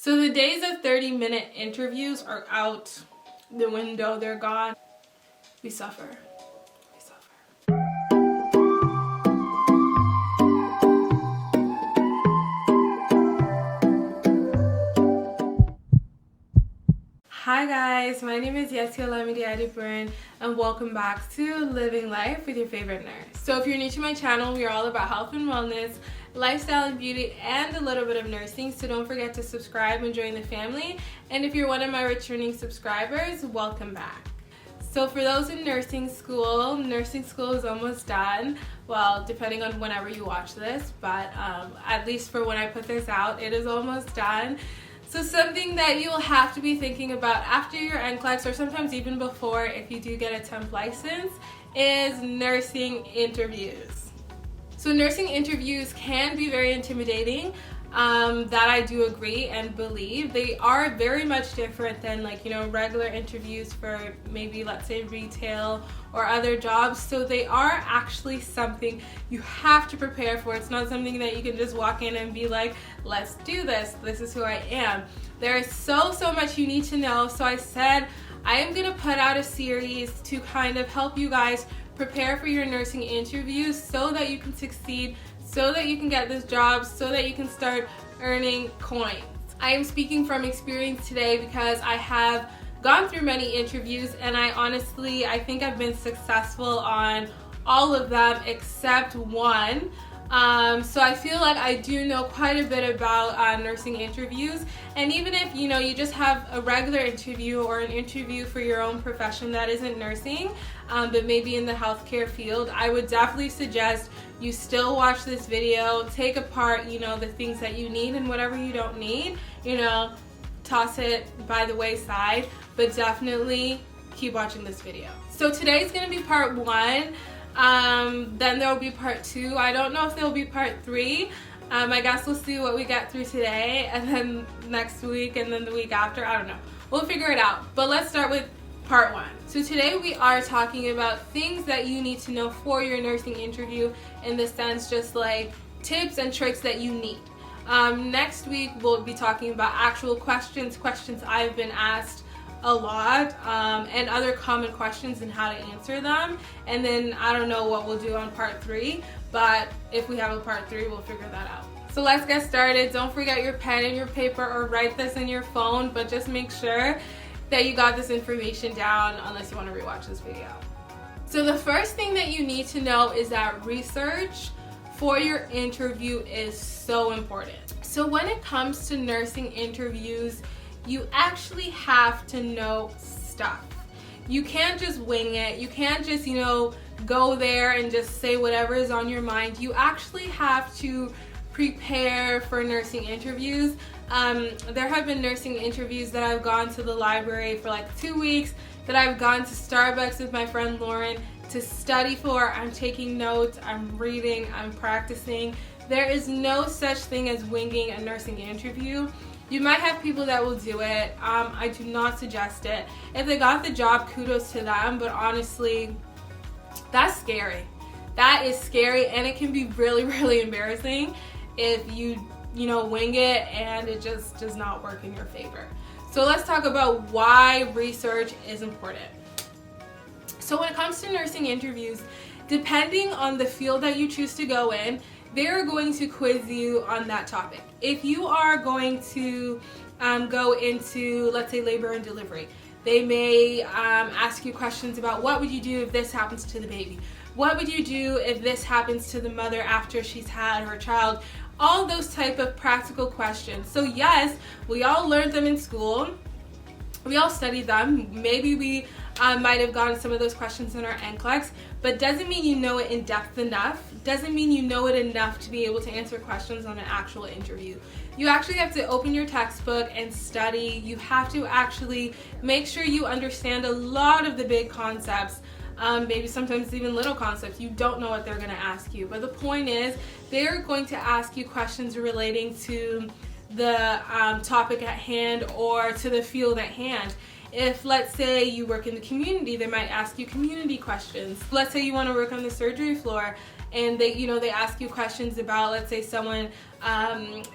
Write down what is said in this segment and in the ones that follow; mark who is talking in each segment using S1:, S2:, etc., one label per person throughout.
S1: So the days of 30-minute interviews are out the window. They're gone. We suffer. We suffer. Hi guys, my name is Yesia Lamidi Adipurin and welcome back to Living Life with your favorite nurse. So if you're new to my channel, we are all about health and wellness, lifestyle and beauty, and a little bit of nursing, so don't forget to subscribe and join the family. And if you're one of my returning subscribers, welcome back. So for those in nursing school is almost done. Well, depending on whenever you watch this, but at least for when I put this out, it is almost done. So something that you'll have to be thinking about after your NCLEX, or sometimes even before if you do get a temp license, is nursing interviews. So nursing interviews can be very intimidating. That I do agree and believe. They are very much different than regular interviews for maybe, let's say, retail or other jobs. So they are actually something you have to prepare for. It's not something that you can just walk in and be like, let's do this. This is who I am. There is so much you need to know. So I said I am going to put out a series to kind of help you guys prepare for your nursing interviews so that you can succeed, so that you can get this job, so that you can start earning coins. I am speaking from experience today because I have gone through many interviews and I think I've been successful on all of them except one. So I feel like I do know quite a bit about nursing interviews, and even if you just have a regular interview or an interview for your own profession that isn't nursing, but maybe in the healthcare field, I would definitely suggest you still watch this video, take apart the things that you need, and whatever you don't need, toss it by the wayside, but definitely keep watching this video. So today's gonna be part 1. Then there will be part 2. I don't know if there will be part 3. I guess we'll see what we get through today, and then next week, and then the week after. I don't know. We'll figure it out. But let's start with part 1. So today we are talking about things that you need to know for your nursing interview, in the sense just like tips and tricks that you need. Next week we'll be talking about actual questions I've been asked a lot, and other common questions and how to answer them. And then I don't know what we'll do on part 3, but if we have a part 3, we'll figure that out. So let's get started. Don't forget your pen and your paper, or write this in your phone, but just make sure that you got this information down, unless you want to rewatch this video. So the first thing that you need to know is that research for your interview is so important. So when it comes to nursing interviews, you actually have to know stuff. You can't just wing it. You can't just, go there and just say whatever is on your mind. You actually have to prepare for nursing interviews. There have been nursing interviews that I've gone to the library for like 2 weeks, that I've gone to Starbucks with my friend Lauren to study for. I'm taking notes, I'm reading, I'm practicing. There is no such thing as winging a nursing interview. You might have people that will do it. I do not suggest it. If they got the job, kudos to them, but honestly, that's scary. That is scary, and it can be really embarrassing if you wing it and it just does not work in your favor. So let's talk about why research is important. So when it comes to nursing interviews, depending on the field that you choose to go in, they're going to quiz you on that topic. If you are going to go into, let's say, labor and delivery, they may ask you questions about what would you do if this happens to the baby? What would you do if this happens to the mother after she's had her child? All those type of practical questions. So yes, we all learned them in school. We all studied them. Maybe we might have gotten some of those questions in our NCLEX, but doesn't mean you know it in depth enough. Doesn't mean you know it enough to be able to answer questions on an actual interview. You actually have to open your textbook and study. You have to actually make sure you understand a lot of the big concepts. Maybe sometimes even little concepts. You don't know what they're going to ask you, but the point is they're going to ask you questions relating to the topic at hand or to the field at hand. If, let's say, you work in the community, they might ask you community questions. Let's say you want to work on the surgery floor and they ask you questions about, let's say someone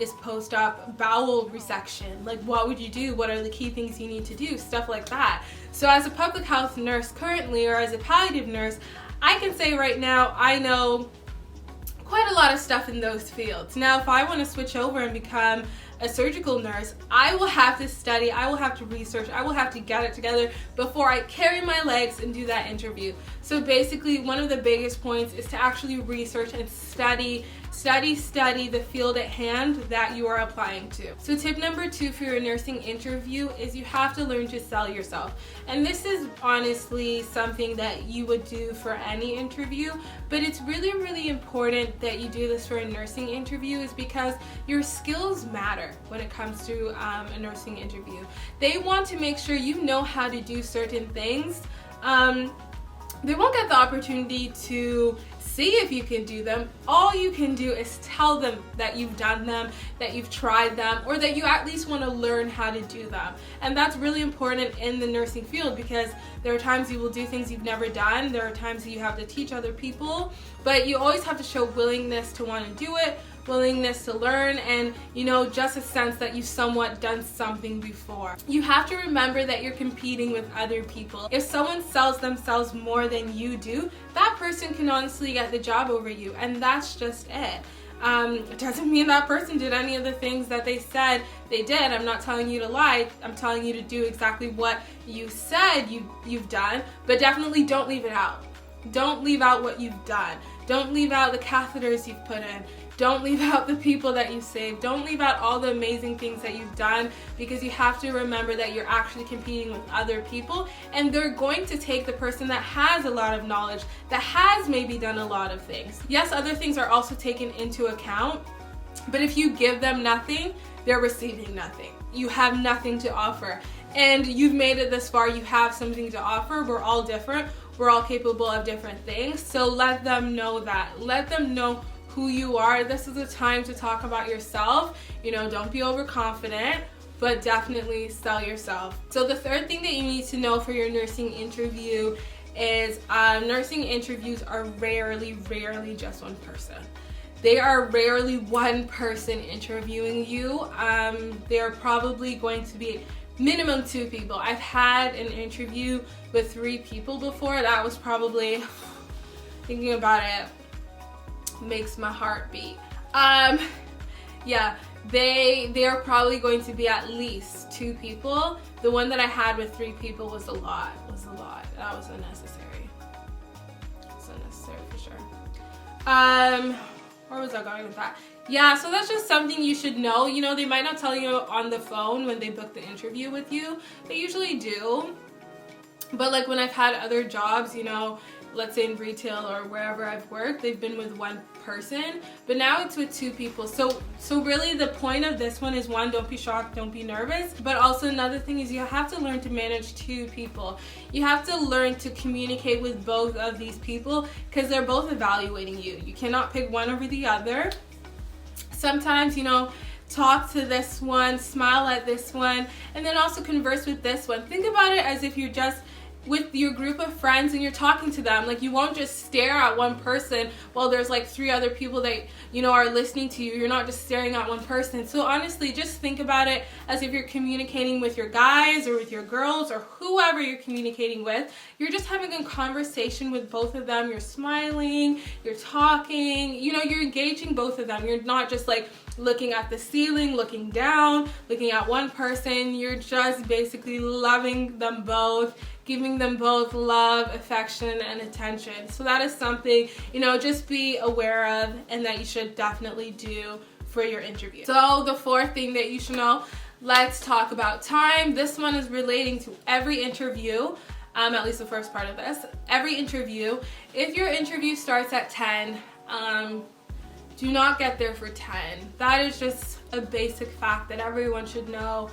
S1: is post-op bowel resection, like what would you do, what are the key things you need to do, stuff like that. So as a public health nurse currently, or as a palliative nurse, I can say right now I know quite a lot of stuff in those fields. Now if I want to switch over and become a surgical nurse, I will have to study, I will have to research, I will have to get it together before I carry my legs and do that interview. So basically one of the biggest points is to actually research and study the field at hand that you are applying to. So tip number 2 for your nursing interview is you have to learn to sell yourself. And this is honestly something that you would do for any interview, but it's really, really important that you do this for a nursing interview, is because your skills matter when it comes to a nursing interview. They want to make sure you know how to do certain things. They won't get the opportunity to see if you can do them. All you can do is tell them that you've done them, that you've tried them, or that you at least want to learn how to do them. And that's really important in the nursing field, because there are times you will do things you've never done, there are times that you have to teach other people, but you always have to show willingness to want to do it, willingness to learn, and just a sense that you've somewhat done something before. You have to remember that you're competing with other people. If someone sells themselves more than you do, that person can honestly get the job over you, and that's just it. It doesn't mean that person did any of the things that they said they did. I'm not telling you to lie. I'm telling you to do exactly what you said you've done, but definitely don't leave it out. Don't leave out what you've done. Don't leave out the catheters you've put in. Don't leave out the people that you saved. Don't leave out all the amazing things that you've done, because you have to remember that you're actually competing with other people, and they're going to take the person that has a lot of knowledge, that has maybe done a lot of things. Yes, other things are also taken into account, but if you give them nothing, they're receiving nothing. You have nothing to offer, and you've made it this far. You have something to offer. We're all different. We're all capable of different things. So let them know that. Let them know who you are. This is a time to talk about yourself. Don't be overconfident, but definitely sell yourself. So the third thing that you need to know for your nursing interview is nursing interviews are rarely just one person. They are rarely one person interviewing you. They are probably going to be minimum 2 people. I've had an interview with 3 people before. That was probably, thinking about it, makes my heart beat. Yeah, they are probably going to be at least 2 people. The one that I had with 3 people was a lot. That was unnecessary. It's unnecessary for sure. Where was I going with that? Yeah, so that's just something you should know. They might not tell you on the phone when they book the interview with you. They usually do. But like when I've had other jobs, let's say in retail or wherever I've worked, they've been with 1 person, but now it's with 2 people. So really the point of this one is, 1, don't be shocked, don't be nervous, but also another thing is you have to learn to manage 2 people. You have to learn to communicate with both of these people, because they're both evaluating you. You cannot pick one over the other. Sometimes, talk to this one, smile at this one, and then also converse with this one. Think about it as if you're just with your group of friends and you're talking to them. Like, you won't just stare at one person while there's like 3 other people that are listening to you. You're not just staring at one person. So honestly, just think about it as if you're communicating with your guys or with your girls or whoever you're communicating with. You're just having a conversation with both of them. You're smiling, you're talking, you're engaging both of them. You're not just like looking at the ceiling, looking down, looking at one person. You're just basically loving them both, giving them both love, affection, and attention. So that is something, just be aware of and that you should definitely do for your interview. So the 4th thing that you should know, let's talk about time. This one is relating to every interview, at least the first part of this. Every interview, if your interview starts at 10, do not get there for 10. That is just a basic fact that everyone should know.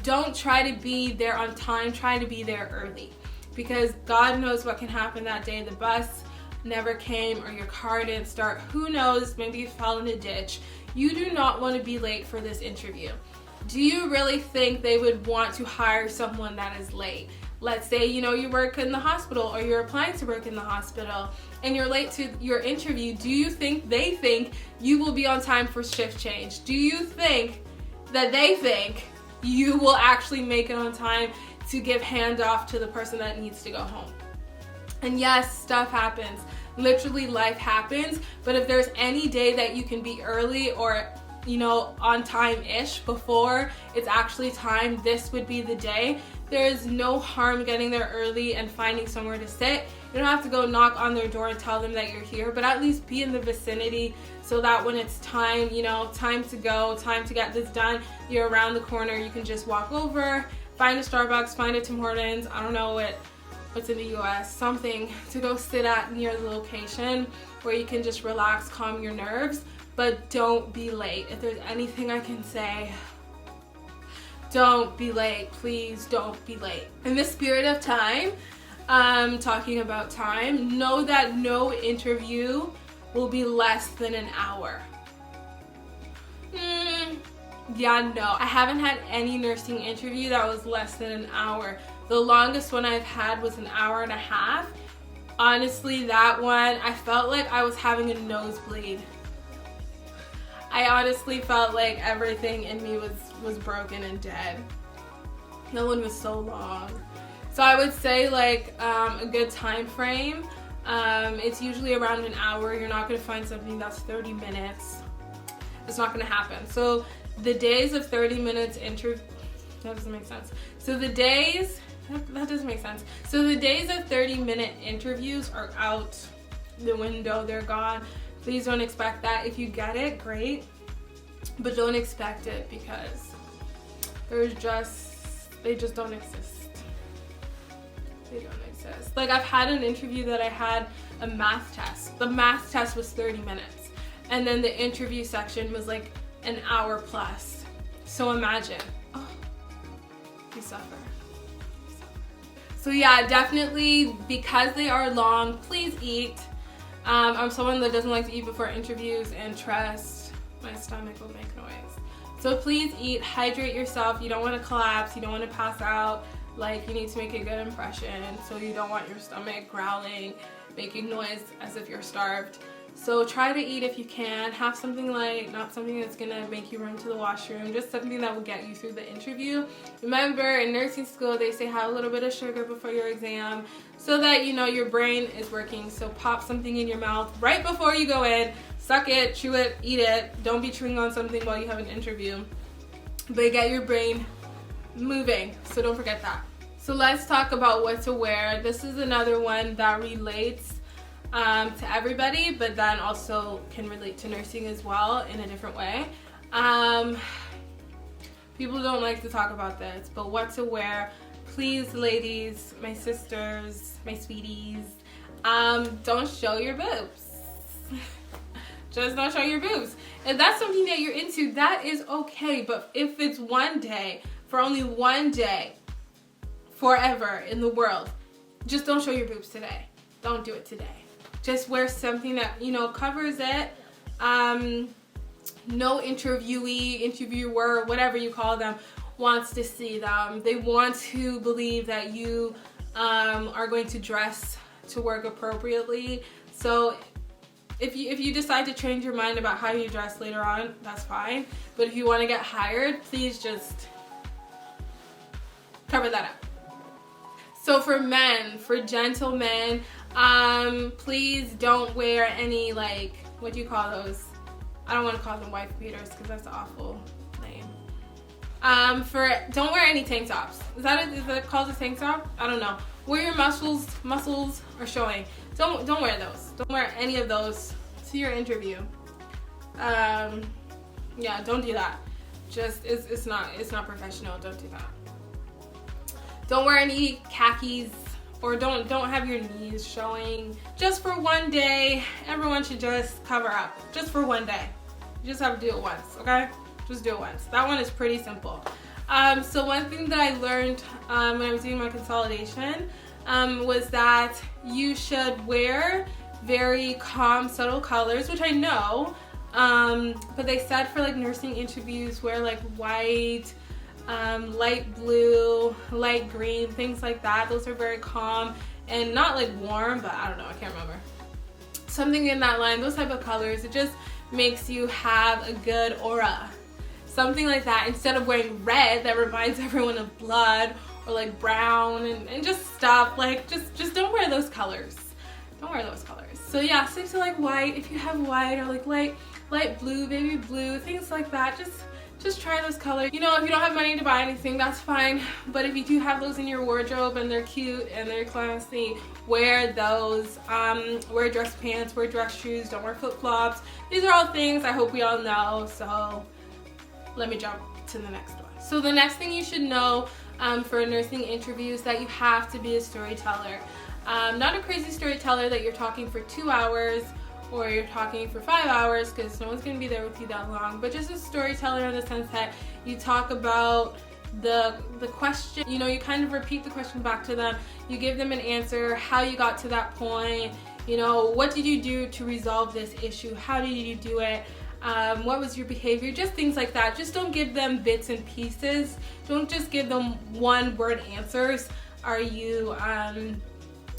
S1: Don't try to be there on time, try to be there early, because God knows what can happen that day. The bus never came or your car didn't start. Who knows, maybe you fell in a ditch. You do not want to be late for this interview. Do you really think they would want to hire someone that is late? Let's say, you know, you work in the hospital or you're applying to work in the hospital and you're late to your interview. Do you think they think you will be on time for shift change? Do you think that they think you will actually make it on time to give handoff to the person that needs to go home? And yes, stuff happens. Literally, life happens. But if there's any day that you can be early or, you know, on time-ish before it's actually time, this would be the day. There is no harm getting there early and finding somewhere to sit. You don't have to go knock on their door and tell them that you're here, but at least be in the vicinity so that when it's time, you know, time to go, time to get this done, you're around the corner. You can just walk over, find a Starbucks, find a Tim Hortons, I don't know what's in the US, something to go sit at near the location where you can just relax, calm your nerves, but don't be late. If there's anything I can say, don't be late. Please don't be late. In the spirit of time, talking about time, know that no interview will be less than an hour. Yeah, no. I haven't had any nursing interview that was less than an hour. The longest one I've had was an hour and a half. Honestly, that one, I felt like I was having a nosebleed. I honestly felt like everything in me was broken and dead. That one was so long. So I would say like a good time frame, it's usually around an hour. You're not going to find something that's 30 minutes. It's not going to happen. So the days of 30 minutes that doesn't make sense. So the days, that doesn't make sense. So the days of 30-minute interviews are out the window. They're gone. Please don't expect that. If you get it, great. But don't expect it because they just don't exist. They don't exist. Like, I've had an interview that I had a math test. The math test was 30 minutes. And then the interview section was like an hour plus. So imagine. Oh, you suffer. So yeah, definitely, because they are long, please eat. I'm someone that doesn't like to eat before interviews, and trust, my stomach will make noise. So please eat, hydrate yourself. You don't want to collapse, you don't want to pass out. Like, you need to make a good impression, so you don't want your stomach growling, making noise as if you're starved. So try to eat if you can. Have something light, not something that's gonna make you run to the washroom, just something that will get you through the interview. Remember, in nursing school, they say have a little bit of sugar before your exam so that, you know, your brain is working. So pop something in your mouth right before you go in, suck it, chew it, eat it. Don't be chewing on something while you have an interview, but get your brain moving, so don't forget that. So let's talk about what to wear. This is another one that relates to everybody, but then also can relate to nursing as well in a different way. People don't like to talk about this, but what to wear. Please, ladies, my sisters, my sweeties, don't show your boobs. Just don't show your boobs. If that's something that you're into, that is okay, but if it's one day, for only one day, forever in the world, just don't show your boobs today. Don't do it today. Just wear something that, you know, covers it. No interviewer, whatever you call them, wants to see them. They want to believe that you are going to dress to work appropriately. So if you decide to change your mind about how you dress later on, that's fine. But if you want to get hired, please just cover that up. So for men, for gentlemen, please don't wear any, like, what do you call those? I don't want to call them wife beaters because that's an awful name. Don't wear any tank tops. Is that called a tank top? I don't know. Where your muscles are showing. Don't wear those. Don't wear any of those to your interview. Yeah, don't do that. Just it's not professional. Don't do that. Don't wear any khakis, or don't have your knees showing. Just for one day, everyone should just cover up. Just for one day. You just have to do it once, okay? Just do it once. That one is pretty simple. So one thing that I learned when I was doing my consolidation was that you should wear very calm, subtle colors, which I know, but they said for like nursing interviews, wear like white, light blue, light green, things like that. Those are very calm and not like warm, but I don't know, I can't remember. Something in that line, those type of colors, it just makes you have a good aura. Something like that, instead of wearing red that reminds everyone of blood, or like brown and just stuff, like just don't wear those colors. Don't wear those colors. So yeah, stick to like white if you have white, or like light blue, baby blue, things like that. Just try those colors. You know, if you don't have money to buy anything, that's fine. But if you do have those in your wardrobe and they're cute and they're classy, wear those. Wear dress pants, wear dress shoes, don't wear flip-flops. These are all things I hope we all know. So let me jump to the next one. So the next thing you should know for a nursing interview is that you have to be a storyteller. Not a crazy storyteller that you're talking for 2 hours or you're talking for 5 hours, because no one's going to be there with you that long, but just a storyteller in the sense that you talk about the question, you know, you kind of repeat the question back to them, you give them an answer, how you got to that point, you know, what did you do to resolve this issue, how did you do it, what was your behavior, just things like that. Just don't give them bits and pieces, don't just give them one word answers. Are you a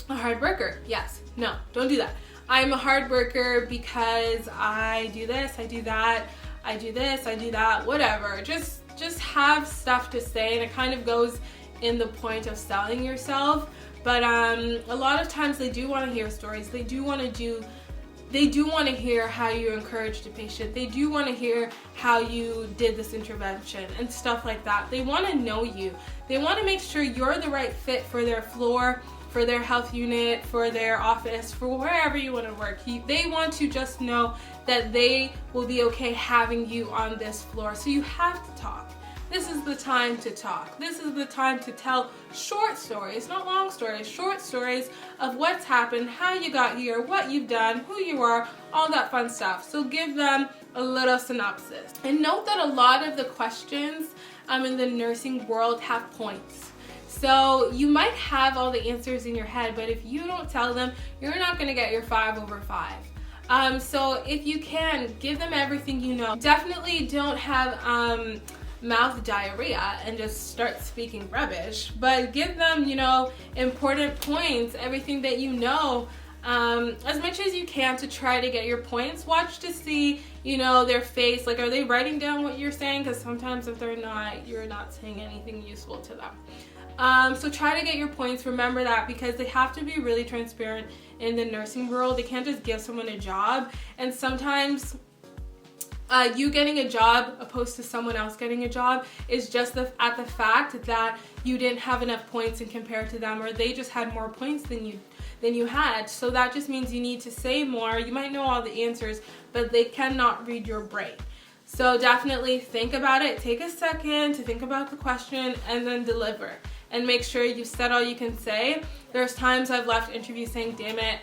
S1: hard worker? Yes. No, don't do that. I'm a hard worker because I do this, I do that, I do this, I do that, whatever. Just have stuff to say, and it kind of goes in the point of selling yourself. But a lot of times they do want to hear stories. They do want to hear how you encouraged a patient. They do want to hear how you did this intervention and stuff like that. They want to know you. They want to make sure you're the right fit for their floor, for their health unit, for their office, for wherever you want to work. They want to just know that they will be okay having you on this floor. So you have to talk. This is the time to talk. This is the time to tell short stories, not long stories, short stories of what's happened, how you got here, what you've done, who you are, all that fun stuff. So give them a little synopsis. And note that a lot of the questions in the nursing world have points. So you might have all the answers in your head, but if you don't tell them, you're not going to get your 5 over 5. So if you can, give them everything you know. Definitely don't have mouth diarrhea and just start speaking rubbish, but give them, you know, important points, everything that you know, as much as you can to try to get your points. Watch to see, you know, their face, like, are they writing down what you're saying? Because sometimes if they're not, you're not saying anything useful to them. So try to get your points. Remember that, because they have to be really transparent in the nursing world. They can't just give someone a job, and sometimes you getting a job opposed to someone else getting a job is just at the fact that you didn't have enough points and compared to them, or they just had more points than you had. So that just means you need to say more. You might know all the answers, but they cannot read your brain. So definitely think about it. Take a second to think about the question and then deliver. And make sure you said all you can say. There's times I've left interviews saying, damn it,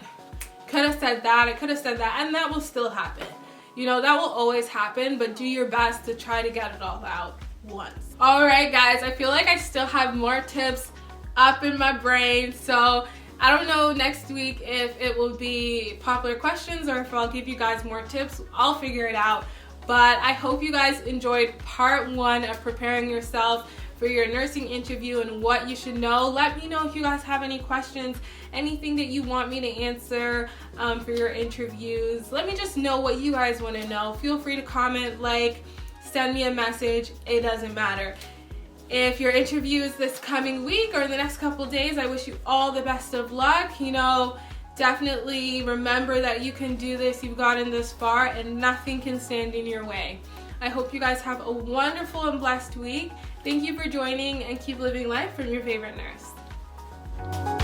S1: could have said that, I could have said that, and that will still happen. You know, that will always happen, but do your best to try to get it all out once. Alright guys, I feel like I still have more tips up in my brain, so I don't know next week if it will be popular questions or if I'll give you guys more tips. I'll figure it out. But I hope you guys enjoyed part 1 of preparing yourself for your nursing interview and what you should know. Let me know if you guys have any questions, anything that you want me to answer for your interviews. Let me just know what you guys want to know. Feel free to comment, like, send me a message. It doesn't matter. If your interview is this coming week or in the next couple days, I wish you all the best of luck. You know, definitely remember that you can do this. You've gotten this far and nothing can stand in your way. I hope you guys have a wonderful and blessed week. Thank you for joining, and keep living life from your favorite nurse.